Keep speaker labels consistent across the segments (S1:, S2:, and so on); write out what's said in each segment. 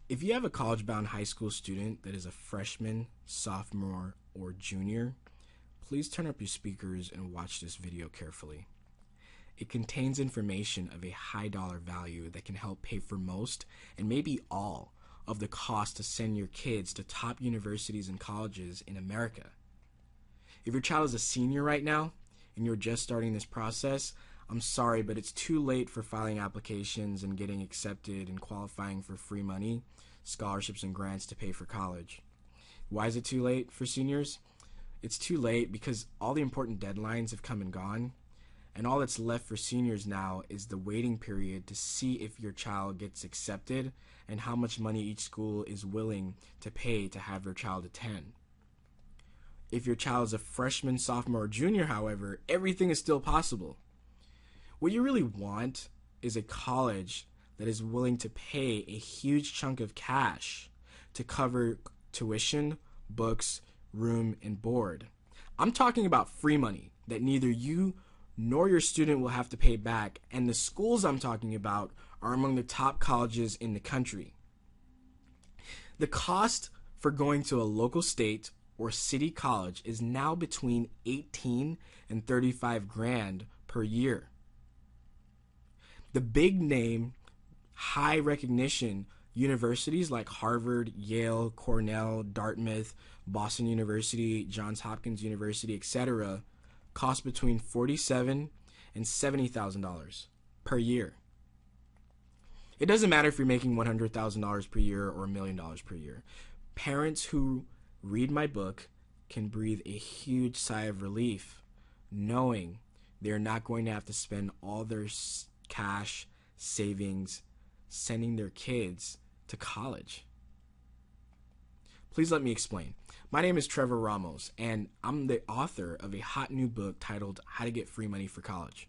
S1: If you have a college-bound high school student that is a freshman, sophomore, or junior, please turn up your speakers and watch this video carefully. It contains information of a high dollar value that can help pay for most and maybe all of the cost to send your kids to top universities and colleges in America. If your child is a senior right now and you're just starting this process, I'm sorry, but it's too late for filing applications and getting accepted and qualifying for free money, scholarships, and grants to pay for college. Why is it too late for seniors? It's too late because all the important deadlines have come and gone, and all that's left for seniors now is the waiting period to see if your child gets accepted and how much money each school is willing to pay to have their child attend. If your child is a freshman, sophomore, or junior, however, everything is still possible. What you really want is a college that is willing to pay a huge chunk of cash to cover tuition, books, room, and board. I'm talking about free money that neither you nor your student will have to pay back, and the schools I'm talking about are among the top colleges in the country. The cost for going to a local state or city college is now between 18 and 35 grand per year. The big name, high recognition universities like Harvard, Yale, Cornell, Dartmouth, Boston University, Johns Hopkins University, etc., cost between $47,000 and $70,000 per year. It doesn't matter if you're making $100,000 per year or $1 million per year. Parents who read my book can breathe a huge sigh of relief knowing they're not going to have to spend all their cash savings sending their kids to college. Please let me explain. My name is Trevor Ramos, and I'm the author of a hot new book titled How to Get Free Money for College.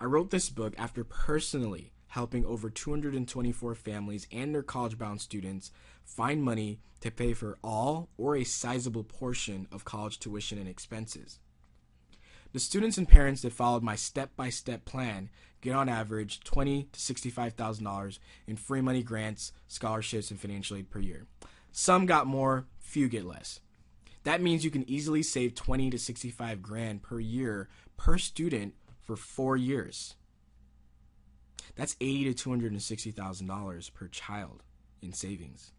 S1: I wrote this book after personally helping over 224 families and their college-bound students find money to pay for all or a sizable portion of college tuition and expenses. The students and parents that followed my step-by-step plan get on average $20,000 to $65,000 in free money grants, scholarships, and financial aid per year. Some got more, few get less. That means you can easily save 20 to 65 grand per year per student for 4 years. That's $80,000 to $260,000 per child in savings.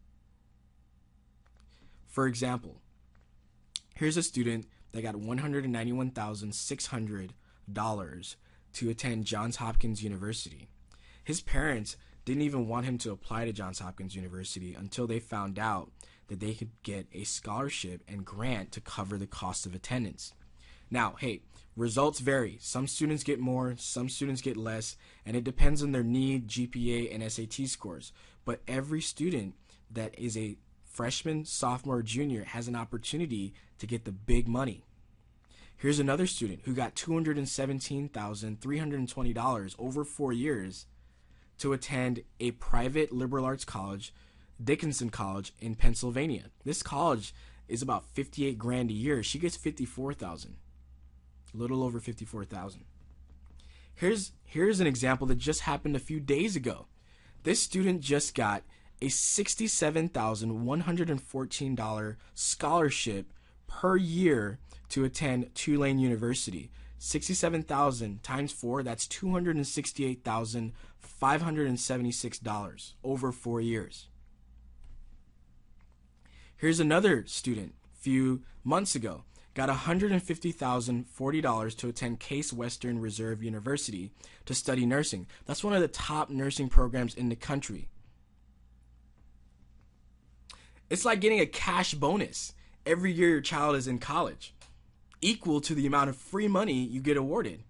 S1: For example, here's a student that got $191,600 to attend Johns Hopkins University. His parents didn't even want him to apply to Johns Hopkins University until they found out that they could get a scholarship and grant to cover the cost of attendance. Now, hey, results vary. Some students get more, some students get less, and it depends on their need, GPA, and SAT scores. But every student that is a freshman, sophomore, or junior has an opportunity to get the big money. Here's another student who got $217,320 over 4 years to attend a private liberal arts college, Dickinson College in Pennsylvania. This college is about 58 grand a year. She gets 54,000, a little over 54,000. Here's an example that just happened a few days ago. This student just got a $67,114 scholarship per year to attend Tulane University. 67,000 times 4, that's $268,576 over 4 years. Here's another student a few months ago, got $150,040 to attend Case Western Reserve University to study nursing. That's one of the top nursing programs in the country. It's like getting a cash bonus every year your child is in college, equal to the amount of free money you get awarded.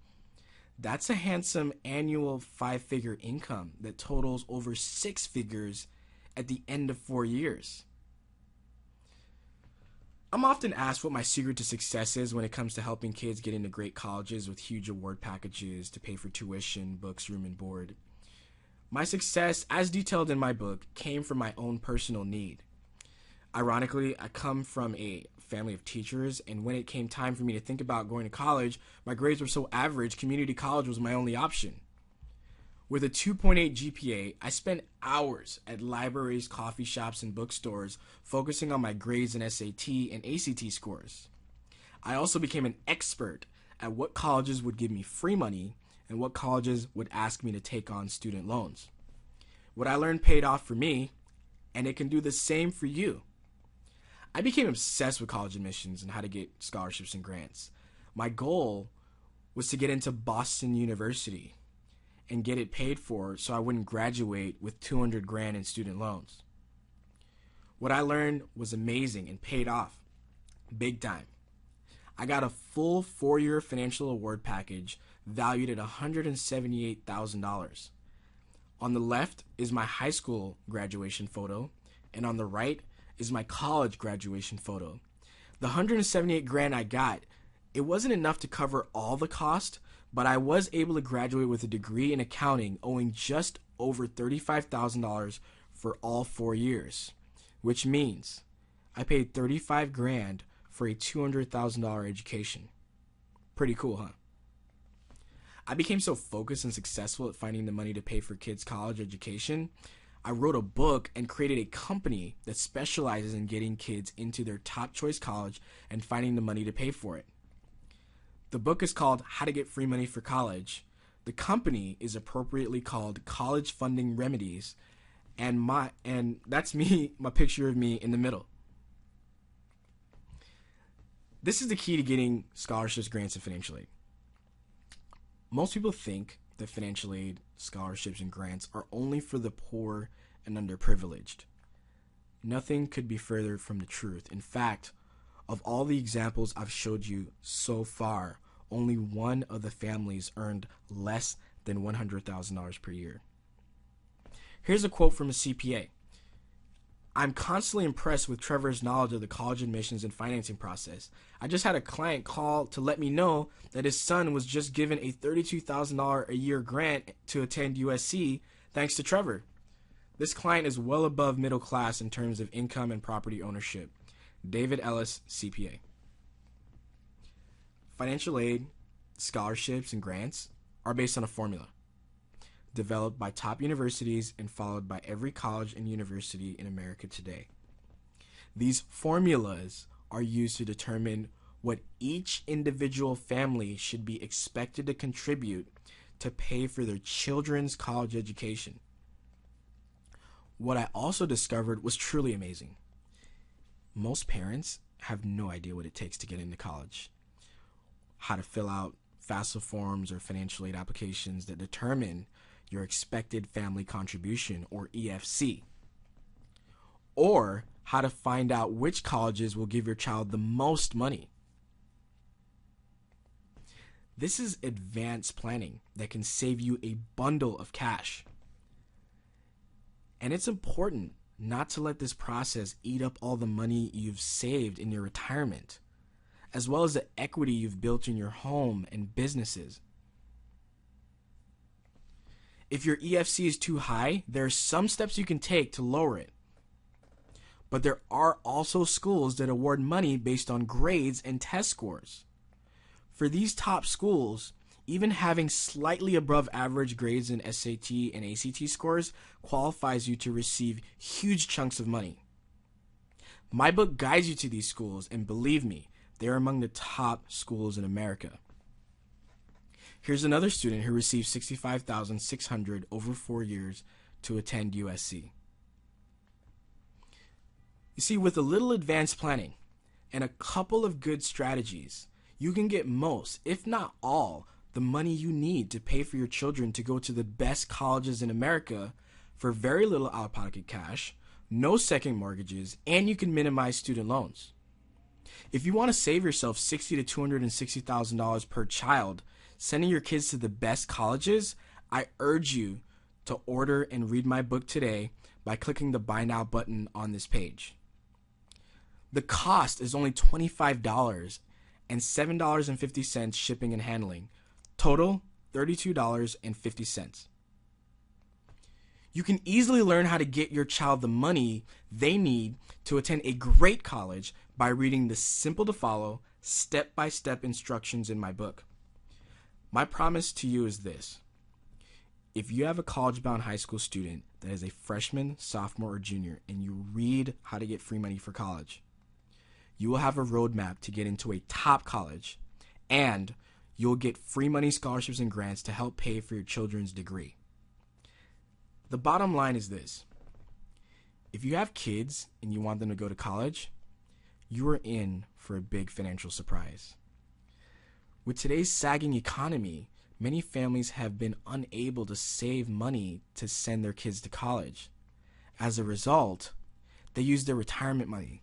S1: That's a handsome annual 5-figure income that totals over 6 figures at the end of 4 years. I'm often asked what my secret to success is when it comes to helping kids get into great colleges with huge award packages to pay for tuition, books, room, and board. My success, as detailed in my book, came from my own personal need. Ironically, I come from a family of teachers, and when it came time for me to think about going to college, my grades were so average, community college was my only option. With a 2.8 GPA, I spent hours at libraries, coffee shops, and bookstores focusing on my grades and SAT and ACT scores. I also became an expert at what colleges would give me free money and what colleges would ask me to take on student loans. What I learned paid off for me, and it can do the same for you. I became obsessed with college admissions and how to get scholarships and grants. My goal was to get into Boston University and get it paid for so I wouldn't graduate with 200 grand in student loans. What I learned was amazing and paid off big time. I got a full 4-year financial award package valued at $178,000. On the left is my high school graduation photo, and on the right is my college graduation photo. The 178 grand I got, it wasn't enough to cover all the cost, but I was able to graduate with a degree in accounting owing just over $35,000 for all 4 years, which means I paid 35 grand for a $200,000 education. Pretty cool, huh? I became so focused and successful at finding the money to pay for kids' college education, I wrote a book and created a company that specializes in getting kids into their top choice college and finding the money to pay for it. The book is called How to Get Free Money for College. The company is appropriately called College Funding Remedies, and that's me, my picture of me in the middle. This is the key to getting scholarships, grants, and financial aid. Most people think that financial aid, scholarships, and grants are only for the poor and underprivileged. Nothing could be further from the truth. In fact, of all the examples I've showed you so far, only one of the families earned less than $100,000 per year. Here's a quote from a CPA. I'm constantly impressed with Trevor's knowledge of the college admissions and financing process. I just had a client call to let me know that his son was just given a $32,000 a year grant to attend USC thanks to Trevor. This client is well above middle class in terms of income and property ownership. David Ellis, CPA. Financial aid, scholarships, and grants are based on a formula developed by top universities and followed by every college and university in America today. These formulas are used to determine what each individual family should be expected to contribute to pay for their children's college education. What I also discovered was truly amazing. Most parents have no idea what it takes to get into college, how to fill out FAFSA forms or financial aid applications that determine your expected family contribution, or EFC, or how to find out which colleges will give your child the most money. This is advanced planning that can save you a bundle of cash. And it's important not to let this process eat up all the money you've saved in your retirement, as well as the equity you've built in your home and businesses. If your EFC is too high, there are some steps you can take to lower it. But there are also schools that award money based on grades and test scores. For these top schools, even having slightly above average grades in SAT and ACT scores qualifies you to receive huge chunks of money. My book guides you to these schools, and believe me, they're among the top schools in America. Here's another student who received $65,600 over 4 years to attend USC. You see, with a little advanced planning and a couple of good strategies, you can get most, if not all, the money you need to pay for your children to go to the best colleges in America for very little out-of-pocket cash, no second mortgages, and you can minimize student loans. If you want to save yourself $60,000 to $260,000 per child, sending your kids to the best colleges, I urge you to order and read my book today by clicking the Buy Now button on this page. The cost is only $25 and $7.50 shipping and handling. Total, $32.50. You can easily learn how to get your child the money they need to attend a great college by reading the simple-to-follow, step-by-step instructions in my book. My promise to you is this. If you have a college-bound high school student that is a freshman, sophomore, or junior, and you read How to Get Free Money for College, you will have a roadmap to get into a top college, and you'll get free money scholarships and grants to help pay for your children's degree. The bottom line is this. If you have kids and you want them to go to college, you are in for a big financial surprise. With today's sagging economy, many families have been unable to save money to send their kids to college. As a result, they use their retirement money,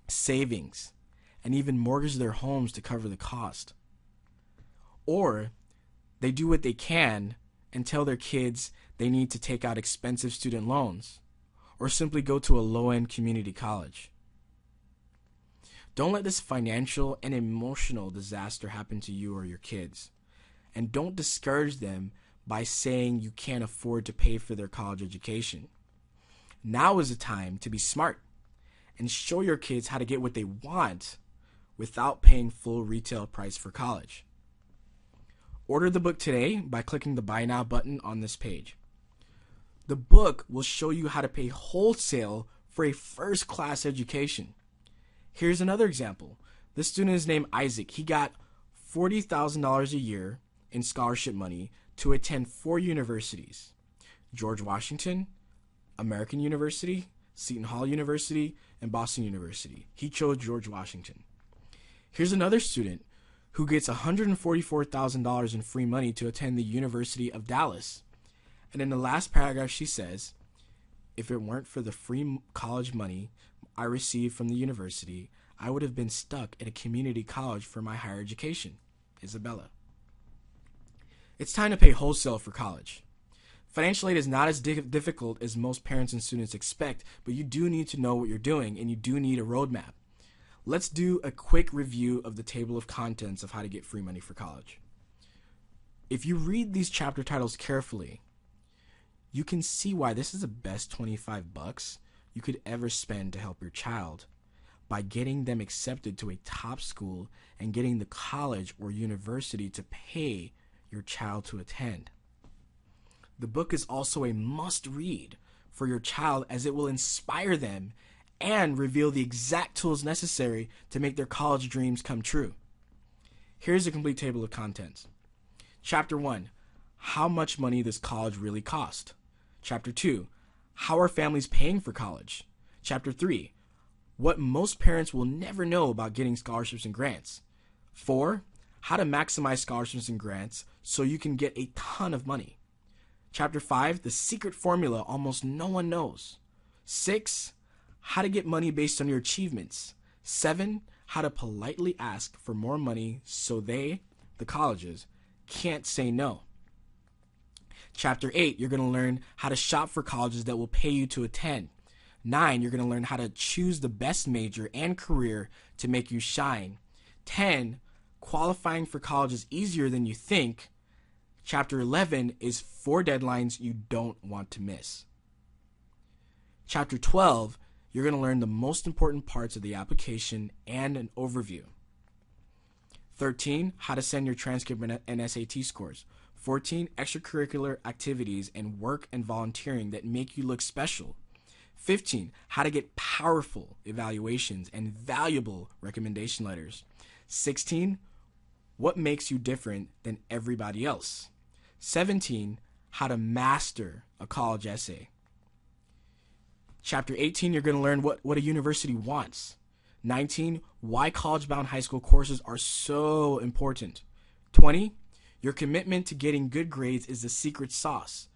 S1: savings, and even mortgage their homes to cover the cost. Or they do what they can and tell their kids they need to take out expensive student loans, or simply go to a low-end community college. Don't let this financial and emotional disaster happen to you or your kids. And don't discourage them by saying you can't afford to pay for their college education. Now is the time to be smart and show your kids how to get what they want without paying full retail price for college. Order the book today by clicking the Buy Now button on this page. The book will show you how to pay wholesale for a first-class education. Here's another example. This student is named Isaac. He got $40,000 a year in scholarship money to attend 4 universities: George Washington, American University, Seton Hall University, and Boston University. He chose George Washington. Here's another student who gets $144,000 in free money to attend the University of Dallas. And in the last paragraph she says, "If it weren't for the free college money I received from the university, I would have been stuck at a community college for my higher education. Isabella." It's time to pay wholesale for college. Financial aid is not as difficult as most parents and students expect, but you do need to know what you're doing, and you do need a roadmap. Let's do a quick review of the table of contents of how to get free money for college. If you read these chapter titles carefully, you can see why this is the best $25 you could ever spend to help your child by getting them accepted to a top school and getting the college or university to pay your child to attend. The book is also a must-read for your child as it will inspire them and reveal the exact tools necessary to make their college dreams come true. Here's a complete table of contents. Chapter 1, how much money does college really cost? Chapter 2, how are families paying for college? Chapter 3, what most parents will never know about getting scholarships and grants. 4, how to maximize scholarships and grants so you can get a ton of money. Chapter 5, the secret formula almost no one knows. 6, how to get money based on your achievements. 7, how to politely ask for more money so they, the colleges, can't say no. Chapter 8, you're going to learn how to shop for colleges that will pay you to attend. 9, you're going to learn how to choose the best major and career to make you shine. 10, qualifying for college is easier than you think. Chapter 11 is 4 deadlines you don't want to miss. Chapter 12, you're going to learn the most important parts of the application and an overview. 13, how to send your transcript and SAT scores. 14, extracurricular activities and work and volunteering that make you look special. 15, how to get powerful evaluations and valuable recommendation letters. 16, what makes you different than everybody else. 17, how to master a college essay. Chapter 18, you're going to learn what a university wants. 19, why college-bound high school courses are so important. 20, your commitment to getting good grades is the secret sauce.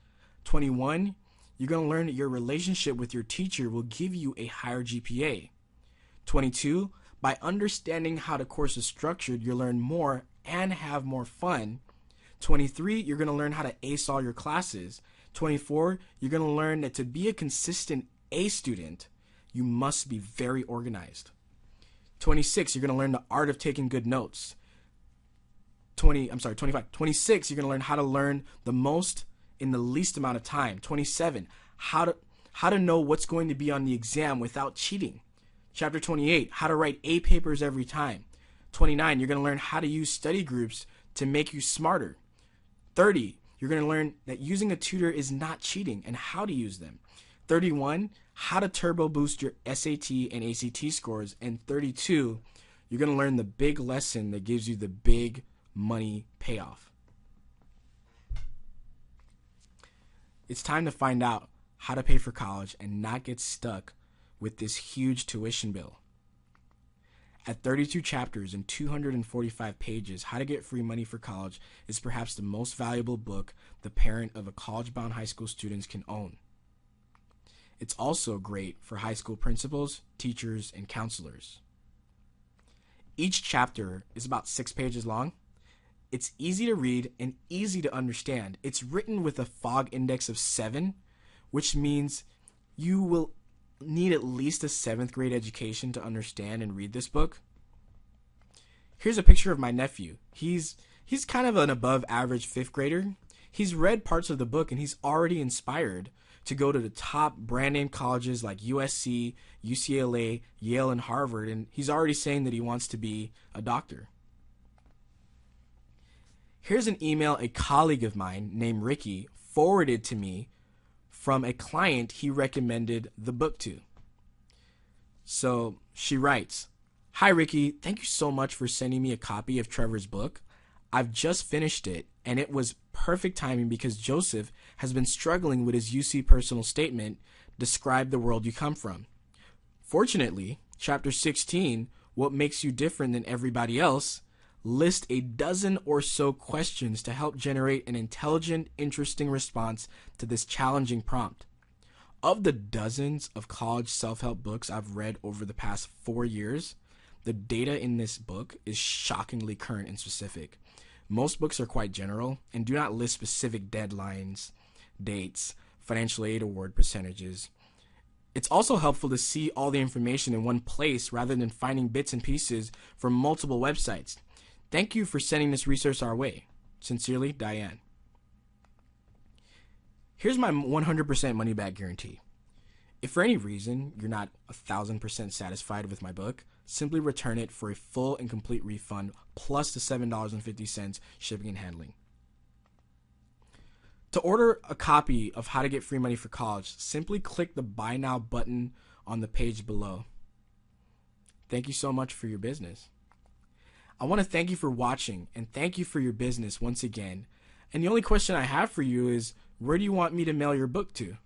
S1: 21, you're going to learn that your relationship with your teacher will give you a higher GPA. 22, by understanding how the course is structured, you'll learn more and have more fun. 23, you're going to learn how to ace all your classes. 24, you're going to learn that to be a consistent A student, you must be very organized. 26, you're going to learn the art of taking good notes. 25. 26, you're going to learn how to learn the most in the least amount of time. 27, how to know what's going to be on the exam without cheating. Chapter 28, how to write A papers every time. 29, you're going to learn how to use study groups to make you smarter. 30, you're going to learn that using a tutor is not cheating and how to use them. 31, how to turbo boost your SAT and ACT scores. And 32, you're going to learn the big lesson that gives you the big money payoff. It's time to find out how to pay for college and not get stuck with this huge tuition bill. At 32 chapters and 245 pages, How to Get Free Money for College is perhaps the most valuable book the parent of a college-bound high school student can own. It's also great for high school principals, teachers, and counselors. Each chapter is about 6 pages long. It's easy to read and easy to understand. It's written with a FOG index of 7, which means you will need at least a 7th grade education to understand and read this book. Here's a picture of my nephew. He's kind of an above average 5th grader. He's read parts of the book and he's already inspired to go to the top brand name colleges like USC, UCLA, Yale, and Harvard, and he's already saying that he wants to be a doctor. Here's an email a colleague of mine named Ricky forwarded to me from a client he recommended the book to. So she writes, "Hi Ricky, thank you so much for sending me a copy of Trevor's book. I've just finished it and it was perfect timing because Joseph has been struggling with his UC personal statement, Describe the World You Come From. Fortunately, chapter 16, What Makes You Different Than Everybody Else, list a dozen or so questions to help generate an intelligent, interesting response to this challenging prompt. Of the dozens of college self-help books I've read over the past 4 years, the data in this book is shockingly current and specific. Most books are quite general and do not list specific deadlines, dates, financial aid award percentages. It's also helpful to see all the information in one place rather than finding bits and pieces from multiple websites. Thank you for sending this resource our way. Sincerely, Diane." Here's my 100% money back guarantee. If for any reason you're not 1,000% satisfied with my book, simply return it for a full and complete refund plus the $7.50 shipping and handling. To order a copy of How to Get Free Money for College, simply click the Buy Now button on the page below. Thank you so much for your business. I want to thank you for watching and thank you for your business once again. And the only question I have for you is, where do you want me to mail your book to?